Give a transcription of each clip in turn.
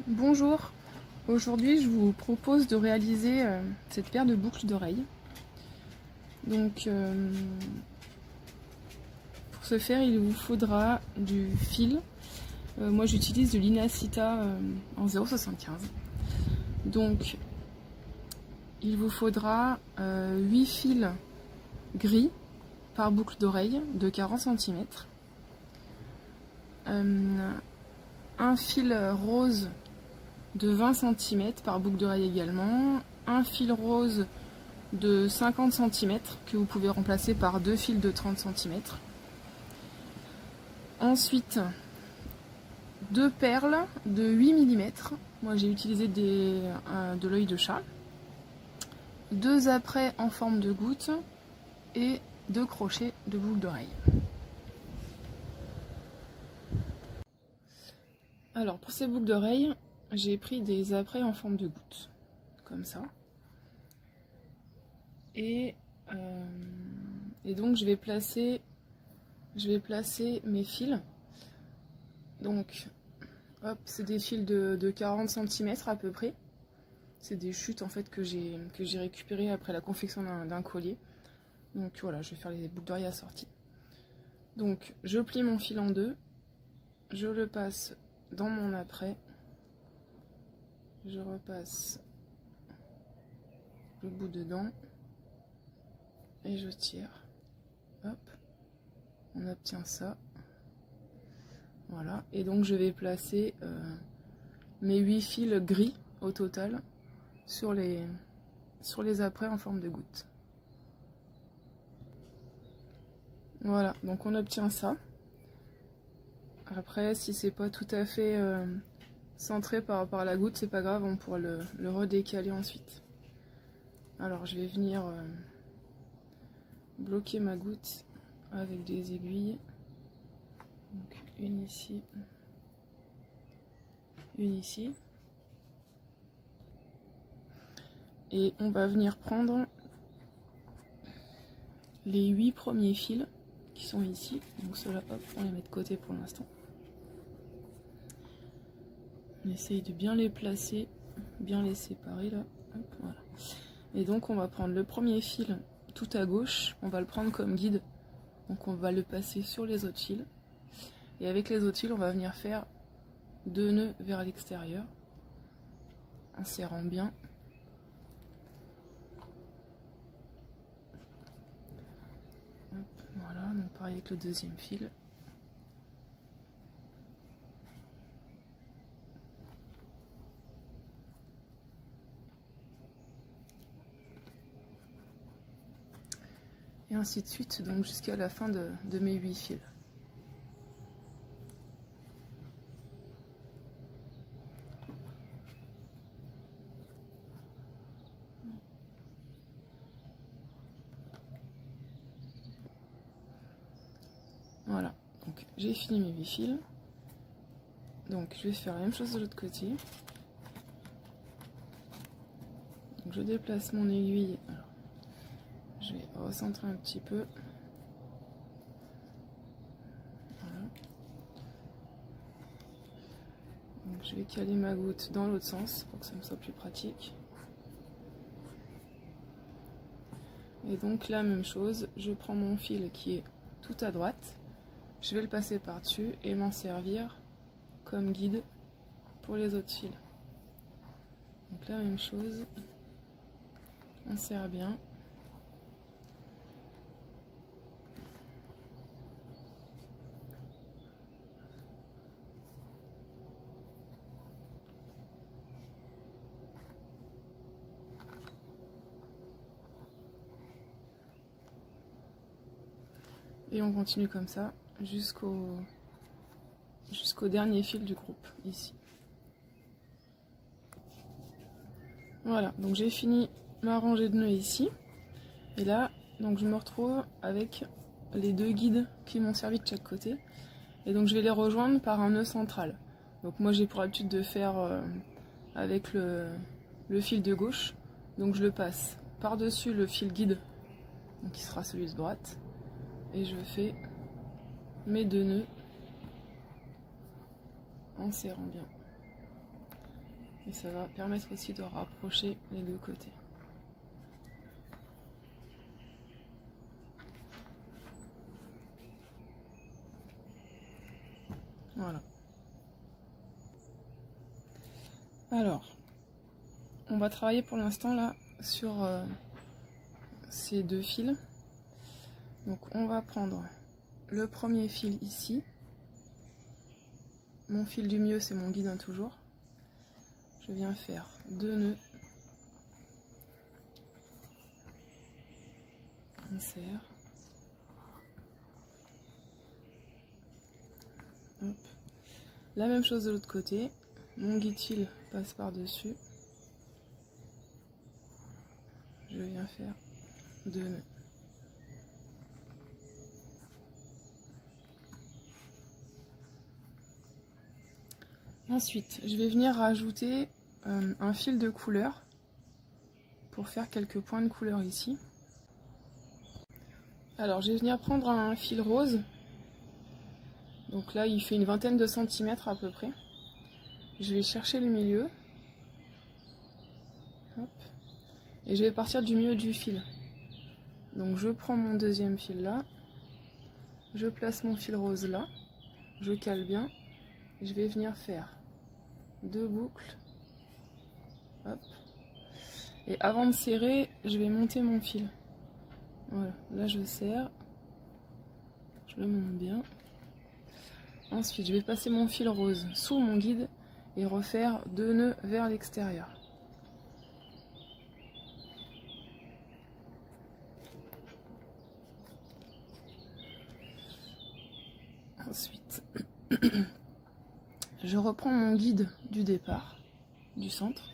Bonjour, aujourd'hui je vous propose de réaliser cette paire de boucles d'oreilles. Donc pour ce faire il vous faudra du fil. Moi j'utilise de l'Inacita en 0,75. Donc il vous faudra 8 fils gris par boucle d'oreille de 40 cm. Un fil rose de 20 cm par boucle d'oreille également, un fil rose de 50 cm que vous pouvez remplacer par deux fils de 30 cm. Ensuite, deux perles de 8 mm, moi j'ai utilisé de l'œil de chat, deux apprêts en forme de goutte et deux crochets de boucle d'oreille. Alors pour ces boucles d'oreilles, j'ai pris des apprêts en forme de goutte, comme ça. Et donc je vais placer mes fils. Donc hop, c'est des fils de 40 cm à peu près. C'est des chutes en fait que j'ai récupérées après la confection d'un collier. Donc voilà, je vais faire les boucles d'oreilles assorties. Donc je plie mon fil en deux, je le passe dans mon apprêt, je repasse le bout dedans et je tire. Hop, on obtient ça. Voilà, et donc je vais placer mes 8 fils gris au total sur les apprêts en forme de goutte. Voilà, donc on obtient ça. Après, si c'est pas tout à fait centré par rapport à la goutte, c'est pas grave, on pourra le redécaler ensuite. Alors je vais venir bloquer ma goutte avec des aiguilles. Donc une ici, une ici. Et on va venir prendre les 8 premiers fils qui sont ici. Donc ceux-là, hop, on les met de côté pour l'instant. On essaye de bien les placer, bien les séparer là. Hop, voilà. Et donc on va prendre le premier fil tout à gauche, on va le prendre comme guide. Donc on va le passer sur les autres fils. Et avec les autres fils, on va venir faire 2 nœuds vers l'extérieur, en serrant bien. Hop, voilà, donc pareil avec le deuxième fil. Et ainsi de suite, donc jusqu'à la fin de mes 8 fils. Voilà, donc j'ai fini mes 8 fils. Donc je vais faire la même chose de l'autre côté. Donc, je déplace mon aiguille. Alors, je vais recentrer un petit peu. Voilà. Donc, je vais caler ma goutte dans l'autre sens pour que ça me soit plus pratique. Et donc la même chose, je prends mon fil qui est tout à droite, je vais le passer par-dessus et m'en servir comme guide pour les autres fils. Donc la même chose, on serre bien. Et on continue comme ça jusqu'au dernier fil du groupe, ici. Voilà, donc j'ai fini ma rangée de nœuds ici. Et là, donc je me retrouve avec les deux guides qui m'ont servi de chaque côté. Et donc je vais les rejoindre par un nœud central. Donc moi j'ai pour habitude de faire avec le fil de gauche. Donc je le passe par-dessus le fil guide, donc qui sera celui de droite. Et je fais mes deux nœuds en serrant bien. Et ça va permettre aussi de rapprocher les deux côtés. Voilà. Alors, on va travailler pour l'instant là sur ces deux fils. Donc on va prendre le premier fil ici. Mon fil du milieu, c'est mon guide hein, toujours. Je viens faire 2 nœuds. Insère. Hop. La même chose de l'autre côté. Mon guide fil passe par-dessus. Je viens faire 2 nœuds. Ensuite, je vais venir rajouter un fil de couleur pour faire quelques points de couleur ici. Alors, je vais venir prendre un fil rose. Donc là, il fait une vingtaine de centimètres à peu près. Je vais chercher le milieu. Hop. Et je vais partir du milieu du fil. Donc je prends mon deuxième fil là. Je place mon fil rose là. Je cale bien. Je vais venir faire 2 boucles. Hop. Et avant de serrer, je vais monter mon fil. Voilà, là je serre. Je le monte bien. Ensuite, je vais passer mon fil rose sous mon guide et refaire 2 nœuds vers l'extérieur. Ensuite, je reprends mon guide du départ, du centre,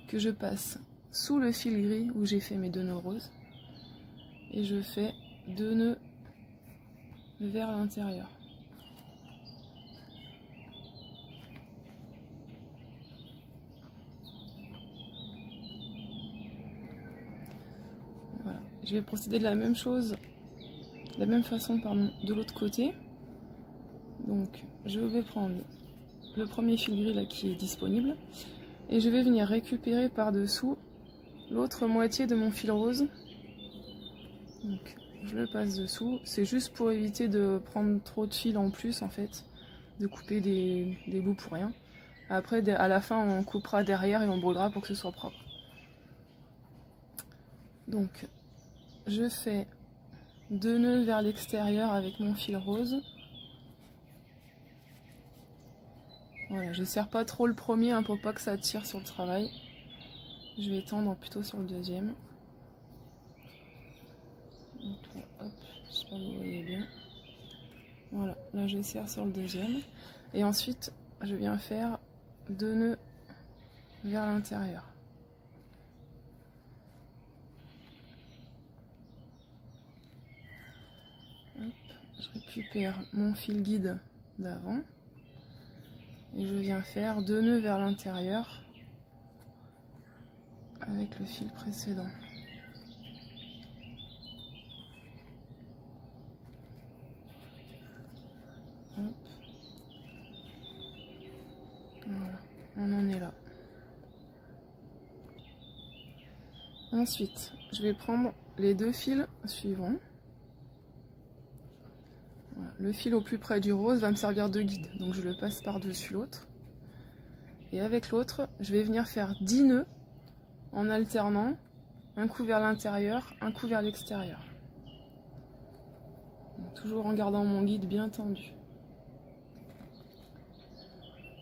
que je passe sous le fil gris où j'ai fait mes 2 nœuds roses et je fais 2 nœuds vers l'intérieur. Voilà. Je vais procéder de la même chose, de la même façon pardon, de l'autre côté. Donc je vais prendre le premier fil gris là qui est disponible et je vais venir récupérer par dessous l'autre moitié de mon fil rose. Donc je le passe dessous, c'est juste pour éviter de prendre trop de fil en plus en fait, de couper des bouts pour rien. Après à la fin on coupera derrière et on brodera pour que ce soit propre. Donc je fais 2 nœuds vers l'extérieur avec mon fil rose. Voilà, je serre pas trop le premier hein, pour pas que ça tire sur le travail. Je vais tendre plutôt sur le deuxième. Donc, hop, j'espère que vous voyez bien. Voilà, là je serre sur le deuxième. Et ensuite, je viens faire 2 nœuds vers l'intérieur. Je récupère mon fil guide d'avant. Et je viens faire 2 nœuds vers l'intérieur avec le fil précédent. Hop. Voilà, on en est là. Ensuite, je vais prendre les 2 fils suivants. Voilà. Le fil au plus près du rose va me servir de guide, donc je le passe par-dessus l'autre. Et avec l'autre, je vais venir faire 10 nœuds en alternant un coup vers l'intérieur, un coup vers l'extérieur. Toujours en gardant mon guide bien tendu.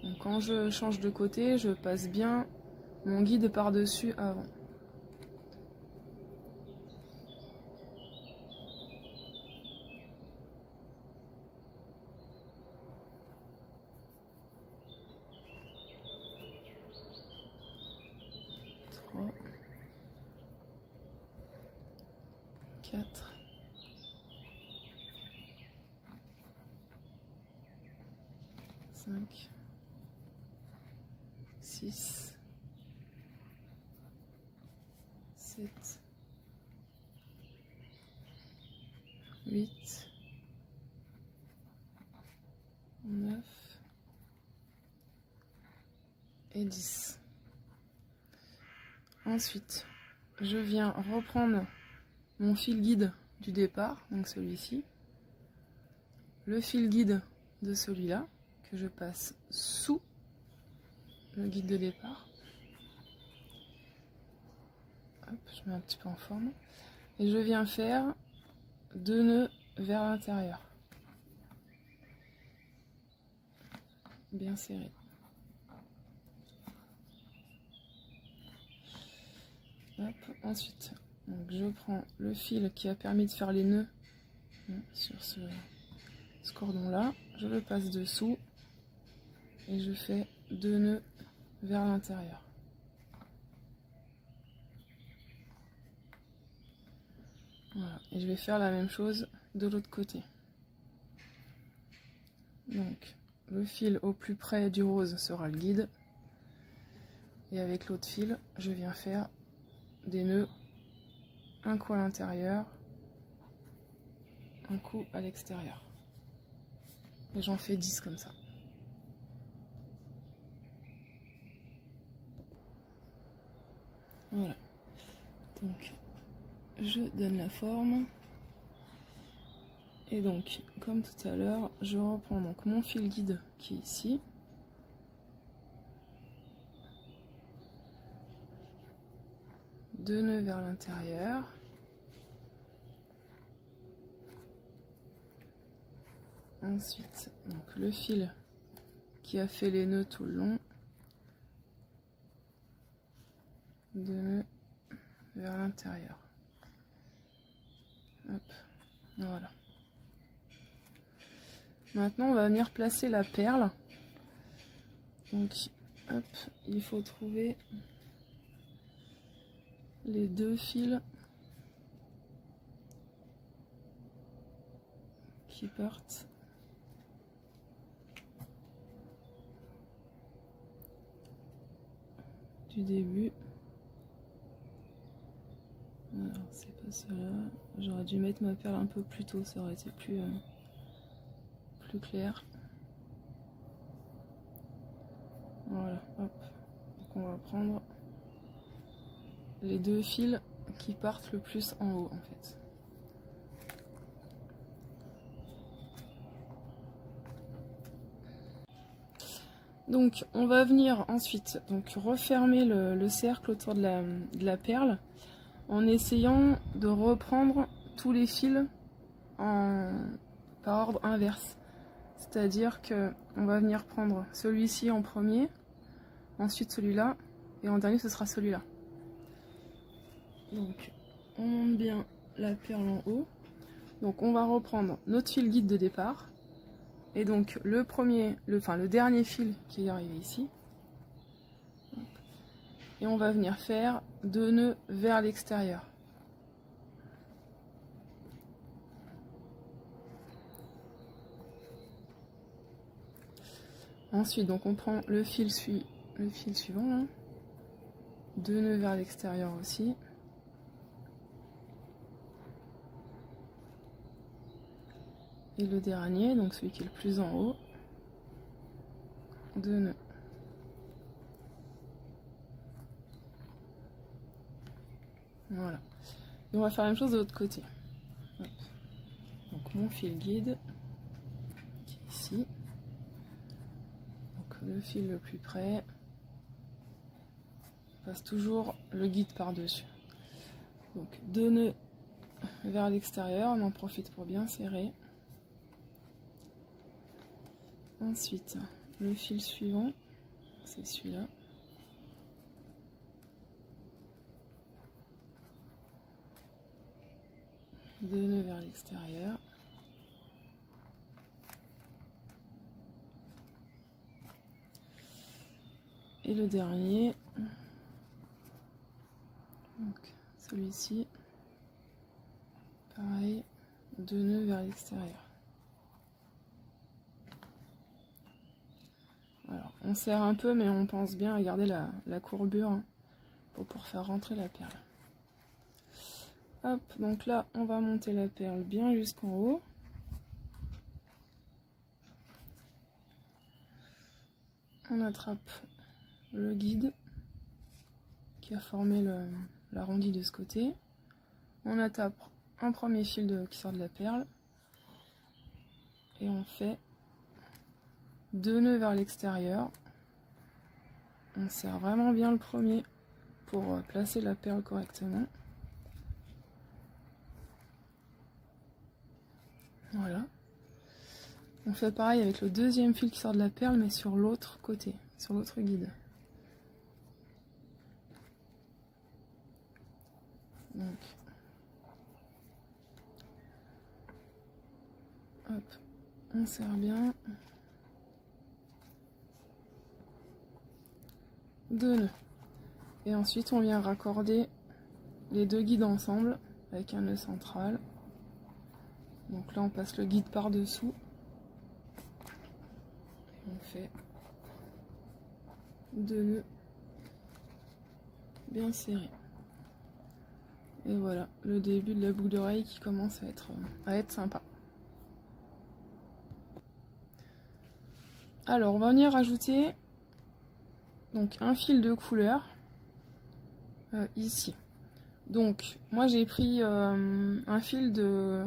Donc quand je change de côté, je passe bien mon guide par-dessus avant. Trois, 4, 5, 6, 7, 8, 9 et 10. Ensuite, je viens reprendre mon fil guide du départ, donc celui-ci, le fil guide de celui-là, que je passe sous le guide de départ. Hop, je mets un petit peu en forme. Et je viens faire 2 nœuds vers l'intérieur. Bien serré. Hop, ensuite, donc je prends le fil qui a permis de faire les nœuds sur ce cordon là, je le passe dessous et je fais 2 nœuds vers l'intérieur. Voilà, et je vais faire la même chose de l'autre côté. Donc le fil au plus près du rose sera le guide et avec l'autre fil je viens faire des nœuds, un coup à l'intérieur, un coup à l'extérieur. Et j'en fais 10 comme ça. Voilà. Donc, je donne la forme. Et donc, comme tout à l'heure, je reprends donc mon fil guide qui est ici. Deux nœuds vers l'intérieur. Ensuite, donc le fil qui a fait les nœuds tout le long. 2 nœuds vers l'intérieur. Hop, voilà. Maintenant, on va venir placer la perle. Donc, hop, il faut trouver les 2 fils qui partent du début. Alors, c'est pas cela. J'aurais dû mettre ma perle un peu plus tôt, ça aurait été plus clair. Voilà, hop. Donc on va prendre les 2 fils qui partent le plus en haut en fait. Donc on va venir ensuite donc refermer le cercle autour de la perle en essayant de reprendre tous les fils par ordre inverse. C'est-à-dire que on va venir prendre celui-ci en premier, ensuite celui-là, et en dernier ce sera celui-là. Donc on monte bien la perle en haut. Donc on va reprendre notre fil guide de départ. Et donc le dernier fil qui est arrivé ici. Et on va venir faire 2 nœuds vers l'extérieur. Ensuite, donc on prend le fil suivant, là. 2 nœuds vers l'extérieur aussi. Et le dernier, donc celui qui est le plus en haut, 2 nœuds. Voilà. Et on va faire la même chose de l'autre côté. Hop. Donc mon fil guide, qui est ici. Donc le fil le plus près. On passe toujours le guide par-dessus. Donc 2 nœuds vers l'extérieur, on en profite pour bien serrer. Ensuite, le fil suivant, c'est celui-là. Deux nœuds vers l'extérieur. Et le dernier, donc celui-ci, pareil, 2 nœuds vers l'extérieur. Alors, on serre un peu, mais on pense bien à garder la courbure hein, pour faire rentrer la perle. Hop, donc là, on va monter la perle bien jusqu'en haut. On attrape le guide qui a formé l'arrondi de ce côté. On attaque un premier fil qui sort de la perle et on fait 2 nœuds vers l'extérieur. On serre vraiment bien le premier pour placer la perle correctement. Voilà. On fait pareil avec le deuxième fil qui sort de la perle, mais sur l'autre côté, sur l'autre guide. Donc, hop, on serre bien. 2 nœuds. Et ensuite, on vient raccorder les deux guides ensemble avec un nœud central. Donc là, on passe le guide par-dessous. On fait 2 nœuds bien serrés. Et voilà, le début de la boucle d'oreille qui commence à être sympa. Alors, on va venir rajouter donc un fil de couleur ici. Donc, moi j'ai pris un fil de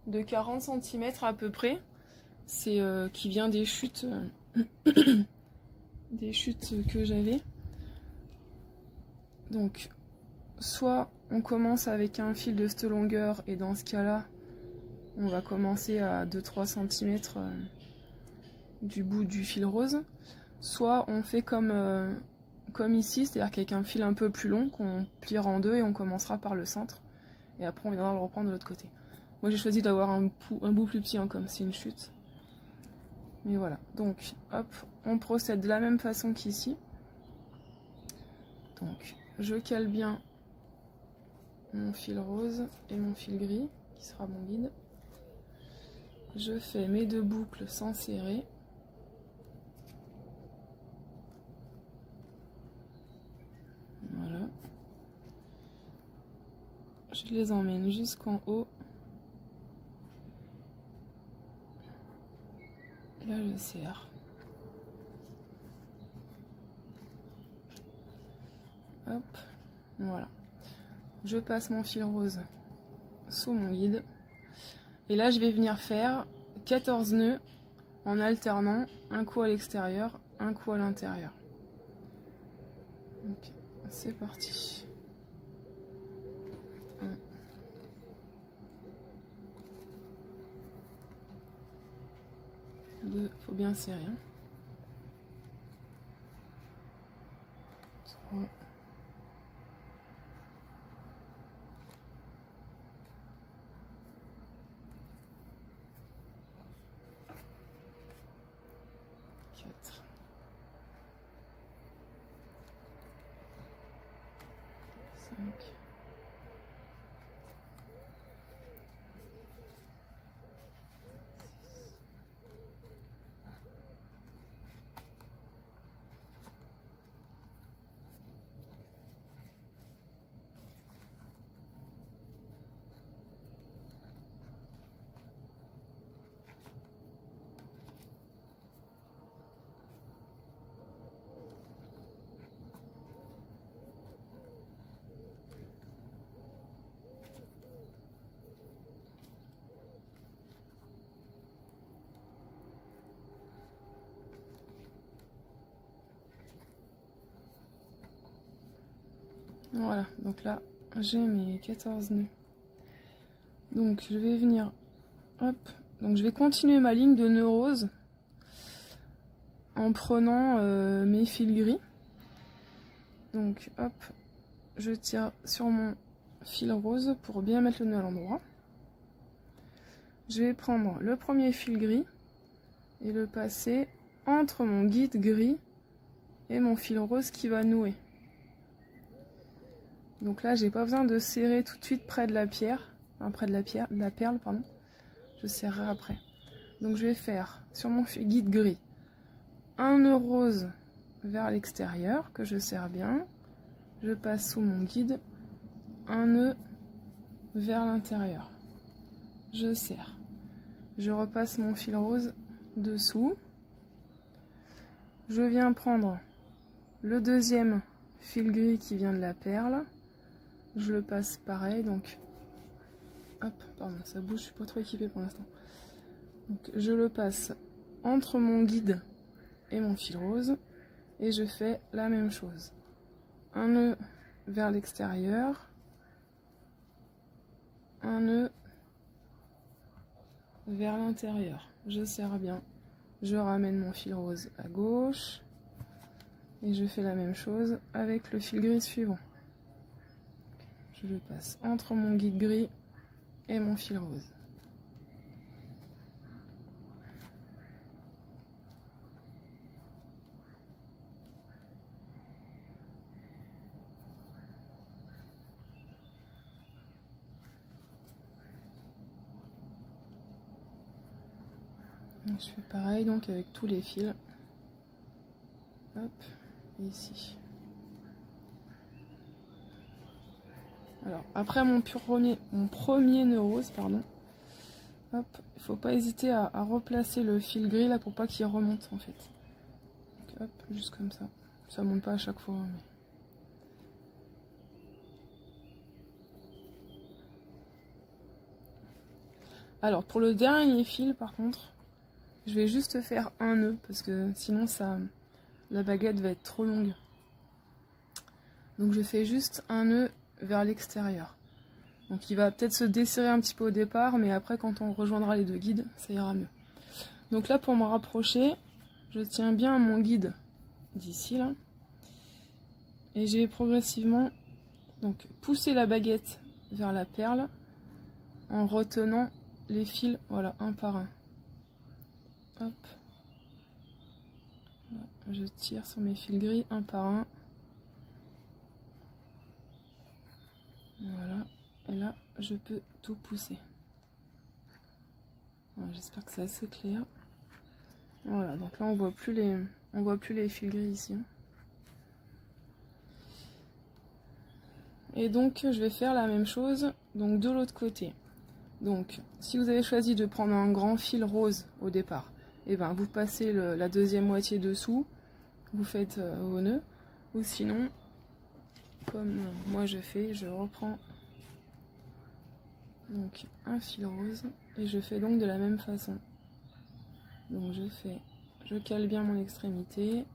40 cm à peu près. C'est qui vient des chutes, des chutes que j'avais. Donc, soit on commence avec un fil de cette longueur et dans ce cas-là, on va commencer à 2-3 cm du bout du fil rose. Soit on fait comme ici, c'est-à-dire qu'avec un fil un peu plus long qu'on pliera en deux et on commencera par le centre. Et après on viendra le reprendre de l'autre côté. Moi j'ai choisi d'avoir un bout plus petit, hein, comme c'est une chute. Mais voilà, donc hop, on procède de la même façon qu'ici. Donc je cale bien mon fil rose et mon fil gris, qui sera mon guide. Je fais mes 2 boucles sans serrer. Voilà. Je les emmène jusqu'en haut. Là, je serre. Hop, voilà. Je passe mon fil rose sous mon guide. Et là, je vais venir faire 14 nœuds en alternant un coup à l'extérieur, un coup à l'intérieur. Donc, c'est parti. 1, 2, faut bien serrer. 3, 4, 5, voilà, donc là j'ai mes 14 nœuds. Donc je vais venir, hop, donc je vais continuer ma ligne de nœuds roses en prenant mes fils gris. Donc hop, je tire sur mon fil rose pour bien mettre le nœud à l'endroit. Je vais prendre le premier fil gris et le passer entre mon guide gris et mon fil rose qui va nouer. Donc là, j'ai pas besoin de serrer tout de suite près de la pierre, enfin près de la perle, pardon. Je serrerai après. Donc je vais faire sur mon guide gris un nœud rose vers l'extérieur que je serre bien. Je passe sous mon guide un nœud vers l'intérieur. Je serre. Je repasse mon fil rose dessous. Je viens prendre le deuxième fil gris qui vient de la perle. Je le passe pareil, donc hop, pardon, ça bouge, je suis pas trop équipée pour l'instant. Donc je le passe entre mon guide et mon fil rose et je fais la même chose. Un nœud vers l'extérieur, un nœud vers l'intérieur. Je serre bien, je ramène mon fil rose à gauche et je fais la même chose avec le fil gris suivant. Je le passe entre mon guide gris et mon fil rose. Je fais pareil donc avec tous les fils. Hop, et ici. Alors après mon premier nœud rose, pardon. Hop, il faut pas hésiter à replacer le fil gris là pour pas qu'il remonte en fait. Donc, hop, juste comme ça. Ça monte pas à chaque fois. Mais... Alors pour le dernier fil par contre, je vais juste faire un nœud parce que sinon la baguette va être trop longue. Donc je fais juste un nœud vers l'extérieur. Donc il va peut-être se desserrer un petit peu au départ, mais après quand on rejoindra les deux guides, ça ira mieux. Donc là pour me rapprocher, je tiens bien mon guide d'ici là. Et je vais progressivement donc pousser la baguette vers la perle en retenant les fils, voilà, un par un. Hop. Je tire sur mes fils gris un par un. Voilà. Et là, je peux tout pousser. Voilà, j'espère que c'est assez clair. Voilà, donc là on voit plus les fils gris ici. Et donc je vais faire la même chose donc de l'autre côté. Donc si vous avez choisi de prendre un grand fil rose au départ, et ben vous passez la deuxième moitié dessous, vous faites vos nœuds, ou sinon comme moi je fais, je reprends donc un fil rose et je fais donc de la même façon. Donc je cale bien mon extrémité,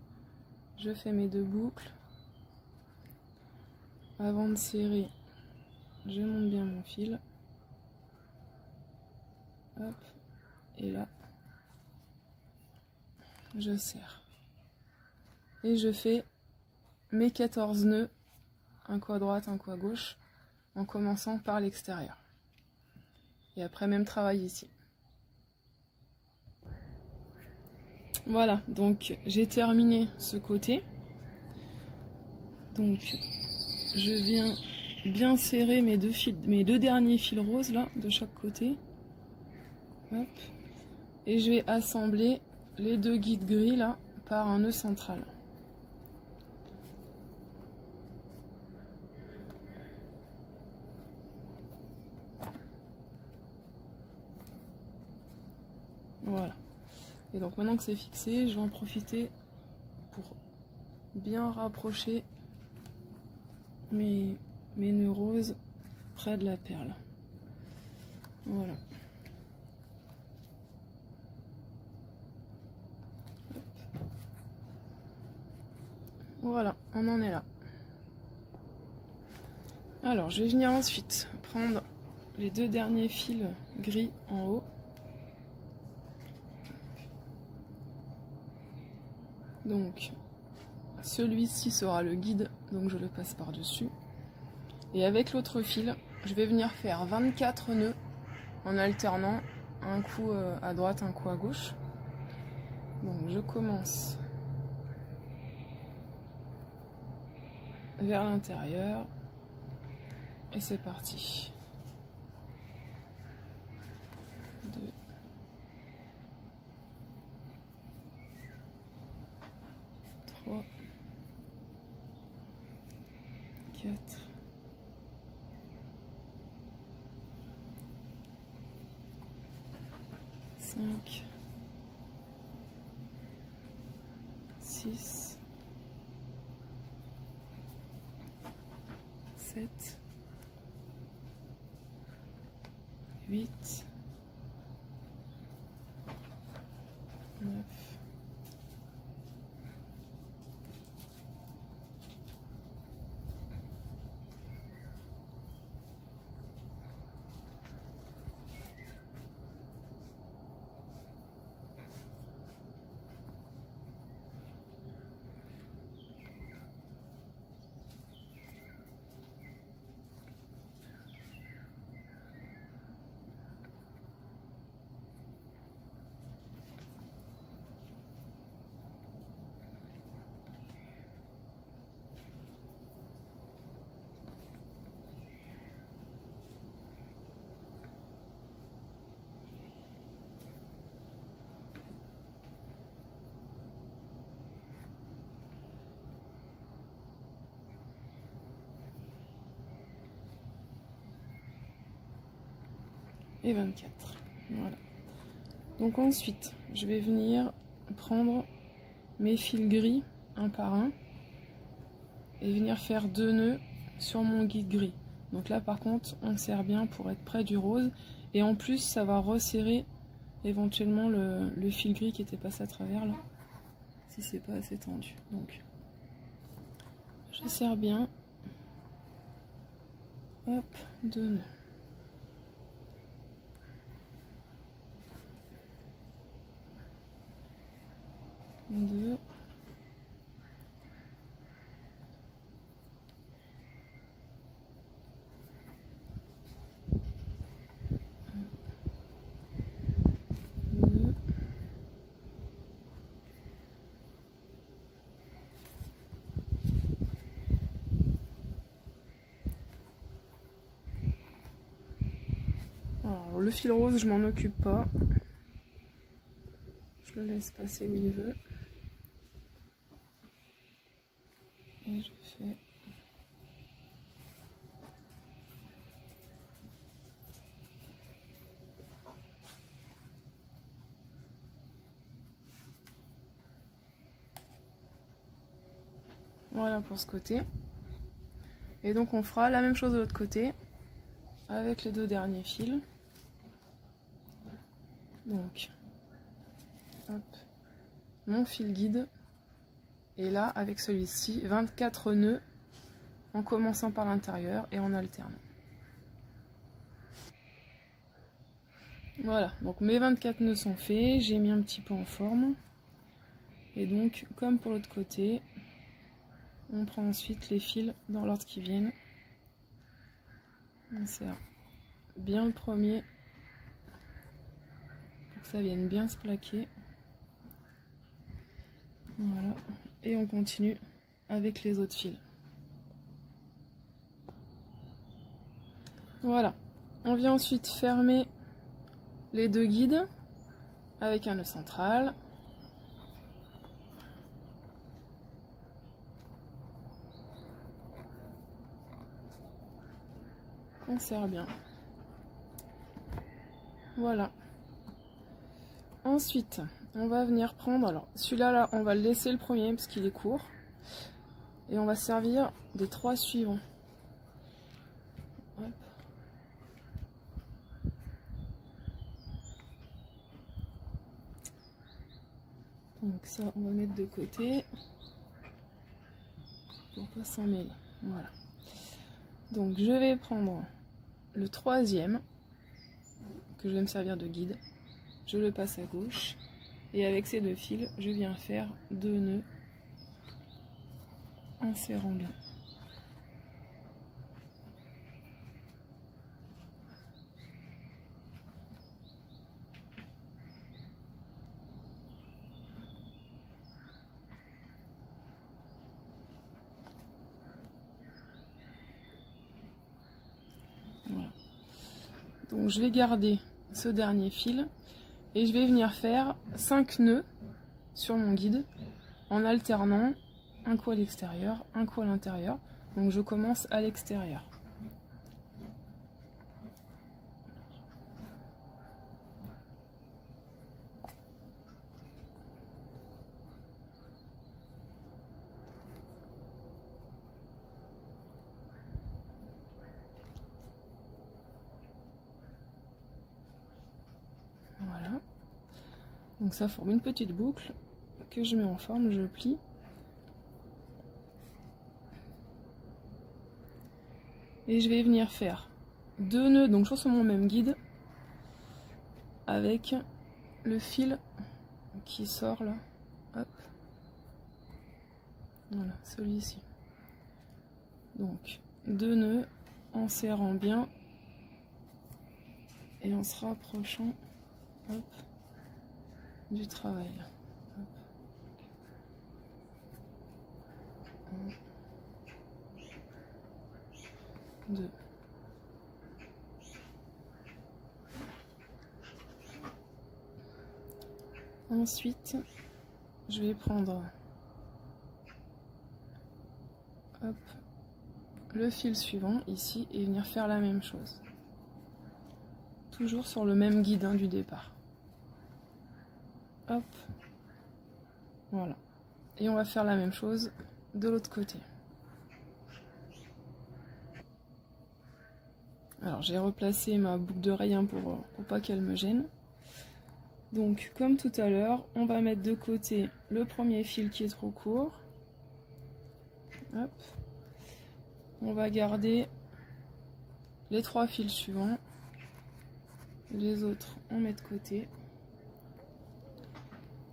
je fais mes deux boucles. Avant de serrer, je monte bien mon fil. Hop, et là, je serre. Et je fais mes 14 nœuds, un coup à droite, un coup à gauche, en commençant par l'extérieur. Et après, même travail ici. Voilà, donc j'ai terminé ce côté. Donc, je viens bien serrer mes deux derniers fils roses là, de chaque côté. Hop. Et je vais assembler les deux guides gris là par un nœud central. Voilà. Et donc maintenant que c'est fixé, je vais en profiter pour bien rapprocher mes nœuds roses près de la perle. Voilà. Voilà, on en est là. Alors, je vais venir ensuite prendre les deux derniers fils gris en haut. Donc, celui-ci sera le guide, donc je le passe par-dessus. Et avec l'autre fil, je vais venir faire 24 nœuds en alternant un coup à droite, un coup à gauche. Donc, je commence vers l'intérieur et c'est parti. 2, 3, 4, 5, 6, 7, 8, 9, et 24. Voilà. Donc ensuite, je vais venir prendre mes fils gris un par un et venir faire 2 nœuds sur mon guide gris. Donc là par contre, on serre bien pour être près du rose et en plus ça va resserrer éventuellement le fil gris qui était passé à travers là, si c'est pas assez tendu. Donc je serre bien. Hop, 2 nœuds. Deux. Deux. Alors, le fil rose, je m'en occupe pas. Je le laisse passer où il veut. Et je fais... Voilà pour ce côté. Et donc on fera la même chose de l'autre côté avec les 2 derniers fils. Donc, hop, mon fil guide. Et là, avec celui-ci, 24 nœuds en commençant par l'intérieur et en alternant. Voilà, donc mes 24 nœuds sont faits, j'ai mis un petit peu en forme. Et donc, comme pour l'autre côté, on prend ensuite les fils dans l'ordre qui viennent. On serre bien le premier pour que ça vienne bien se plaquer. Voilà, et on continue avec les autres fils. Voilà, on vient ensuite fermer les 2 guides avec un nœud central. On serre bien. Voilà. Ensuite, on va venir prendre, alors celui-là, là, on va le laisser le premier parce qu'il est court. Et on va servir des 3 suivants. Hop. Donc ça, on va mettre de côté pour pas s'en mêler. Voilà. Donc je vais prendre le 3e que je vais me servir de guide. Je le passe à gauche et avec ces 2 fils, je viens faire 2 nœuds en serrant bien. Voilà. Donc je vais garder ce dernier fil et je vais venir faire 5 nœuds sur mon guide en alternant un coup à l'extérieur, un coup à l'intérieur. Donc je commence à l'extérieur. Donc ça forme une petite boucle que je mets en forme, je plie. Et je vais venir faire 2 nœuds, donc toujours sur mon même guide, avec le fil qui sort là. Hop. Voilà, celui-ci. Donc 2 nœuds en serrant bien et en se rapprochant, hop, du travail. Hop. 1, 2. Ensuite, je vais prendre, hop, le fil suivant ici et venir faire la même chose. Toujours sur le même guide hein, du départ. Hop, voilà. Et on va faire la même chose de l'autre côté. Alors j'ai replacé ma boucle d'oreille hein, pour pas qu'elle me gêne. Donc comme tout à l'heure, on va mettre de côté le premier fil qui est trop court. Hop. On va garder les 3 fils suivants. Les autres, on met de côté.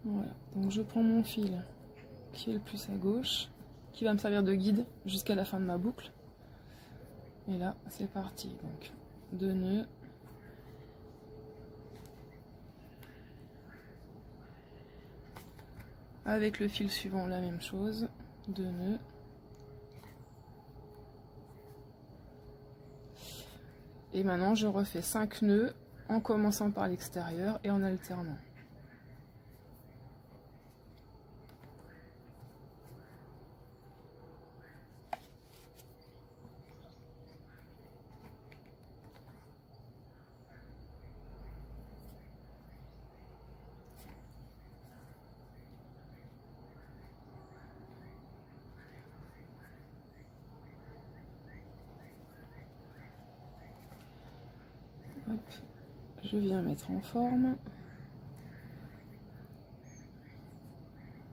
Voilà. Donc je prends mon fil qui est le plus à gauche, qui va me servir de guide jusqu'à la fin de ma boucle. Et là, c'est parti. Donc 2 nœuds. Avec le fil suivant, la même chose. 2 nœuds. Et maintenant, je refais 5 nœuds en commençant par l'extérieur et en alternant. Hop. Je viens mettre en forme.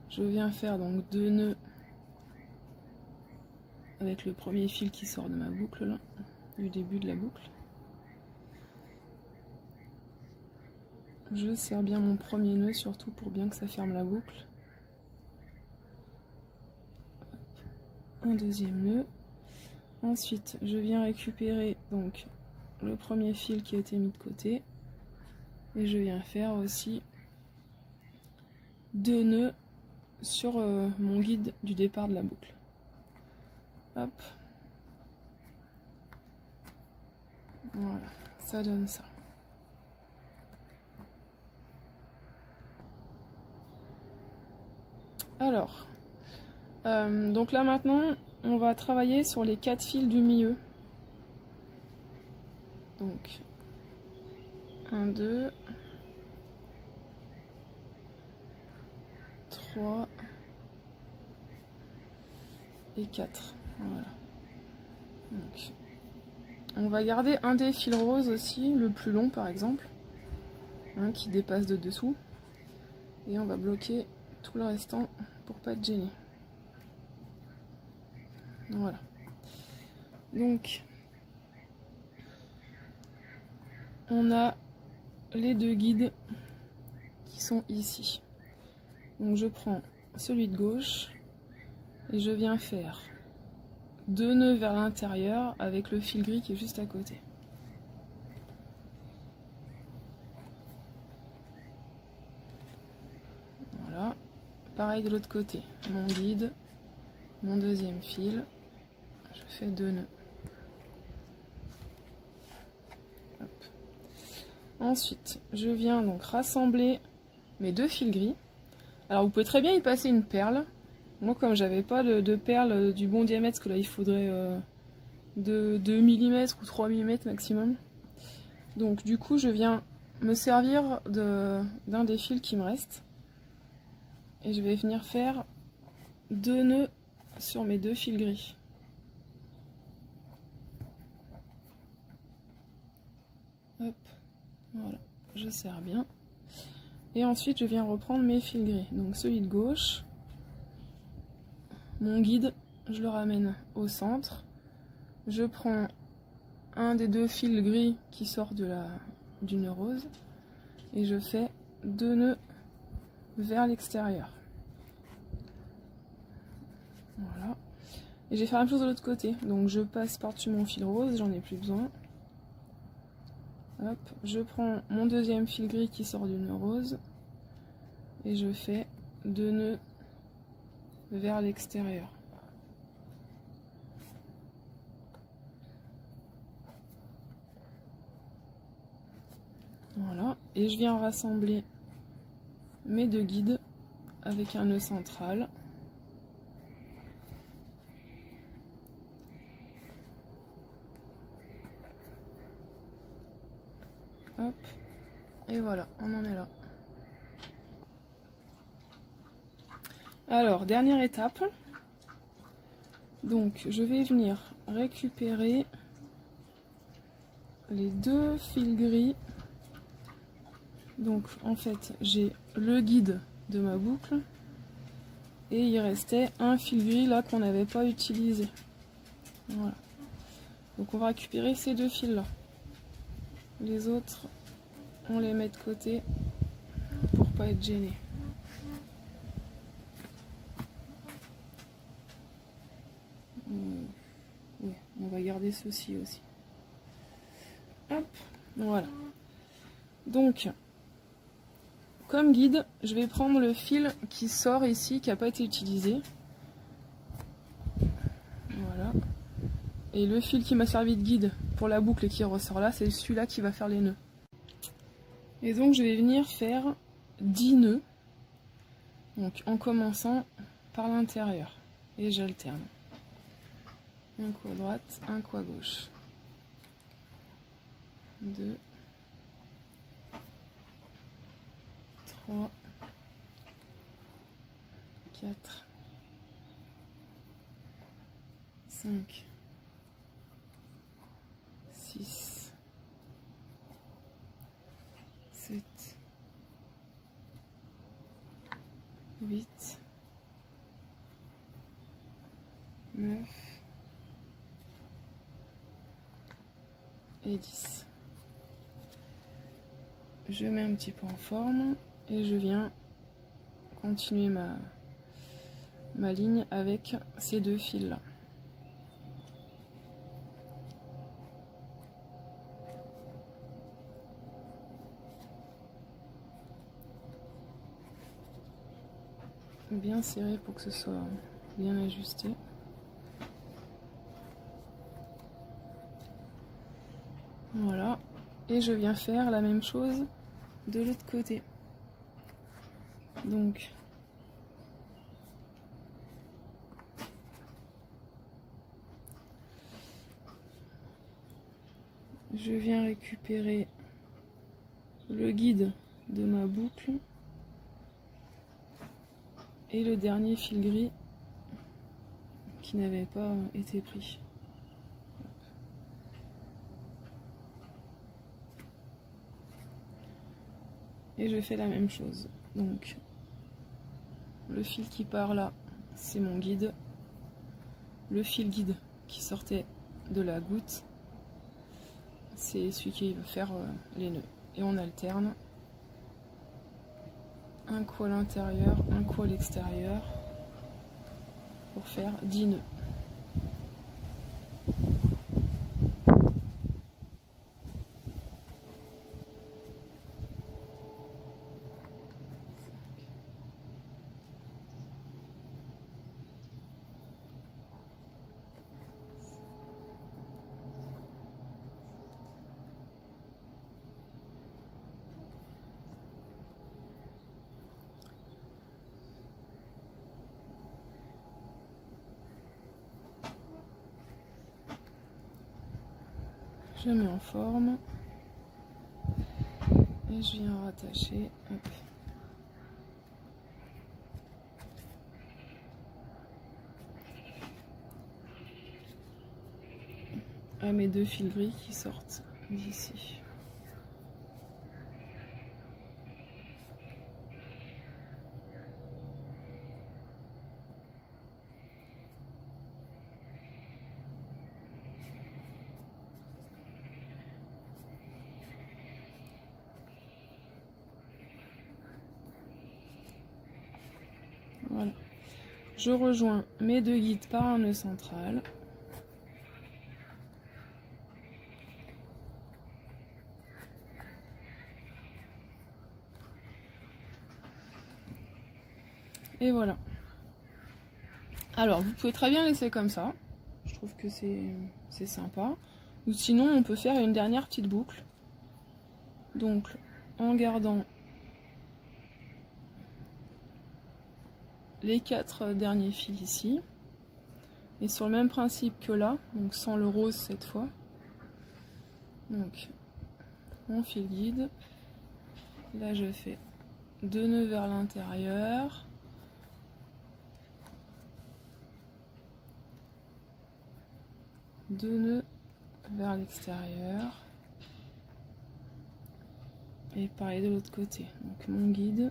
Je viens faire donc 2 nœuds avec le premier fil qui sort de ma boucle là, du début de la boucle. Je serre bien mon premier nœud surtout pour bien que ça ferme la boucle. Un deuxième nœud. Ensuite, je viens récupérer donc le premier fil qui a été mis de côté et je viens faire aussi 2 nœuds sur mon guide du départ de la boucle. Hop. Voilà, ça donne ça. Alors, donc là maintenant, on va travailler sur les 4 fils du milieu. Donc, 1, 2, 3 et 4. Voilà. Donc, on va garder un des fils roses aussi, le plus long par exemple, hein, qui dépasse de dessous. Et on va bloquer tout le restant pour pas être gêné. Voilà. Donc, on a les 2 guides qui sont ici. Donc je prends celui de gauche et je viens faire 2 nœuds vers l'intérieur avec le fil gris qui est juste à côté. Voilà. Pareil de l'autre côté. Mon guide, mon deuxième fil, je fais 2 nœuds. Hop. Ensuite, je viens donc rassembler mes 2 fils gris. Alors vous pouvez très bien y passer une perle. Moi comme j'avais pas de perle du bon diamètre, parce que là il faudrait de 2 mm ou 3 mm maximum. Donc du coup je viens me servir d'un des fils qui me reste. Et je vais venir faire 2 nœuds sur mes 2 fils gris. Hop, voilà, je serre bien. Et ensuite je viens reprendre mes fils gris. Donc celui de gauche, mon guide, je le ramène au centre. Je prends un des deux fils gris qui sort du nœud rose et je fais 2 nœuds vers l'extérieur. Voilà. Et je vais faire la même chose de l'autre côté. Donc je passe par-dessus mon fil rose, j'en ai plus besoin. Hop, je prends mon deuxième fil gris qui sort du nœud rose et je fais 2 nœuds vers l'extérieur. Voilà, et je viens rassembler mes 2 guides avec un nœud central. Hop, et voilà, on en est là. Alors, dernière étape. Donc, je vais venir récupérer les 2 fils gris. Donc, en fait, j'ai le guide de ma boucle et il restait un fil gris là qu'on n'avait pas utilisé. Voilà. Donc, on va récupérer ces 2 fils là. Les autres, on les met de côté pour pas être gêné. Oui, on va garder ceci aussi. Hop, voilà. Donc, comme guide, je vais prendre le fil qui sort ici, qui n'a pas été utilisé. Voilà. Et le fil qui m'a servi de guide pour la boucle et qui ressort là, c'est celui-là qui va faire les nœuds. Et donc, je vais venir faire 10 nœuds. Donc, en commençant par l'intérieur. Et j'alterne. Un coup à droite, un coup à gauche. 2, 3, 4, 5, 6, 7, 8, 9 et 10. Je mets un petit peu en forme et je viens continuer ma ligne avec ces 2 fils là. Bien serré pour que ce soit bien ajusté. Voilà, et je viens faire la même chose de l'autre côté. Donc, je viens récupérer le guide de ma boucle et le dernier fil gris qui n'avait pas été pris. Et je fais la même chose. Donc, le fil qui part là, c'est mon guide. Le fil guide qui sortait de la goutte, c'est celui qui va faire les nœuds. Et on alterne. Un coup à l'intérieur, un coup à l'extérieur pour faire 10 nœuds. Je mets en forme et je viens rattacher. Hop. À mes 2 fils gris qui sortent d'ici. je rejoins mes 2 guides par un nœud central. Et voilà. Alors, vous pouvez très bien laisser comme ça. Je trouve que c'est sympa. Ou sinon, on peut faire une dernière petite boucle. Donc, en gardant les 4 derniers fils ici. Et sur le même principe que là, donc sans le rose cette fois. Donc, mon fil guide. Là, je fais 2 nœuds vers l'intérieur. Deux nœuds vers l'extérieur. Et pareil de l'autre côté. Donc mon guide.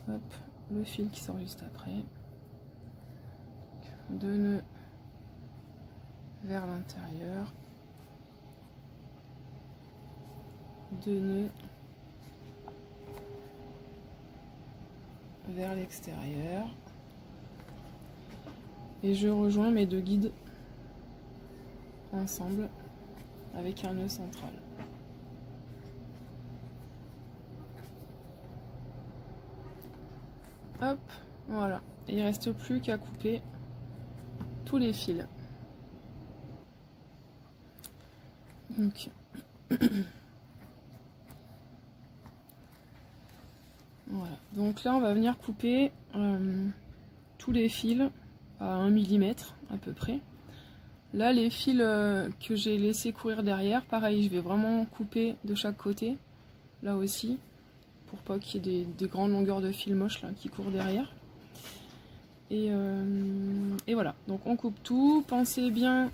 Hop, le fil qui sort juste après. 2 nœuds vers l'intérieur. 2 nœuds vers l'extérieur. Et je rejoins mes 2 guides ensemble avec un nœud central. Hop, voilà. Et il ne reste plus qu'à couper tous les fils. Donc, voilà. Donc là, on va venir couper tous les fils à 1 mm à peu près. Là, les fils que j'ai laissé courir derrière, pareil, je vais vraiment couper de chaque côté, là aussi, pour pas qu'il y ait des grandes longueurs de fils moches là, qui courent derrière. Et voilà, donc on coupe tout. Pensez bien,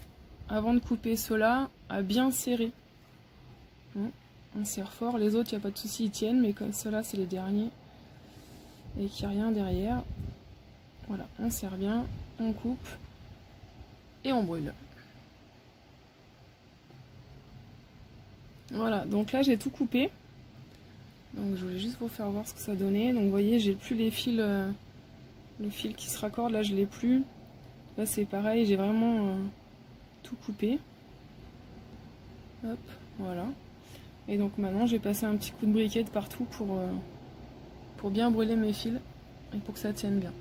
avant de couper cela, à bien serrer. On serre fort, les autres, il n'y a pas de souci, ils tiennent, mais comme ceux-là, c'est les derniers. Et qu'il n'y a rien derrière. Voilà, on serre bien, on coupe et on brûle. Voilà, donc là j'ai tout coupé. Donc je voulais juste vous faire voir ce que ça donnait. Donc vous voyez, j'ai plus les fils, le fil qui se raccorde, là je l'ai plus. Là c'est pareil, j'ai vraiment tout coupé. Hop, voilà. Et donc maintenant j'ai passé un petit coup de briquet de partout pour bien brûler mes fils et pour que ça tienne bien.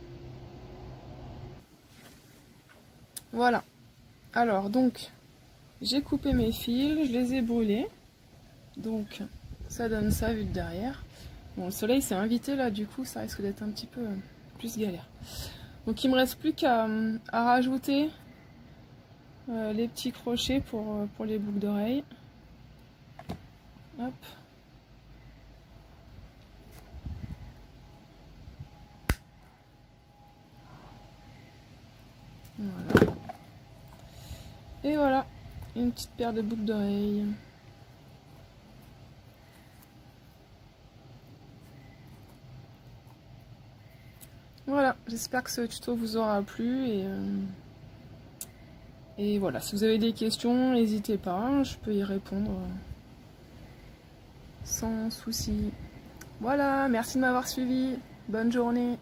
Voilà. Alors donc j'ai coupé mes fils, je les ai brûlés. Donc ça donne ça vu de derrière. Bon, le soleil s'est invité là, du coup ça risque d'être un petit peu plus galère. Donc il me reste plus qu'à rajouter les petits crochets pour les boucles d'oreilles. Hop. Voilà. Et voilà, une petite paire de boucles d'oreilles. Voilà, j'espère que ce tuto vous aura plu et voilà, si vous avez des questions, n'hésitez pas, je peux y répondre sans souci. Voilà, merci de m'avoir suivi, bonne journée.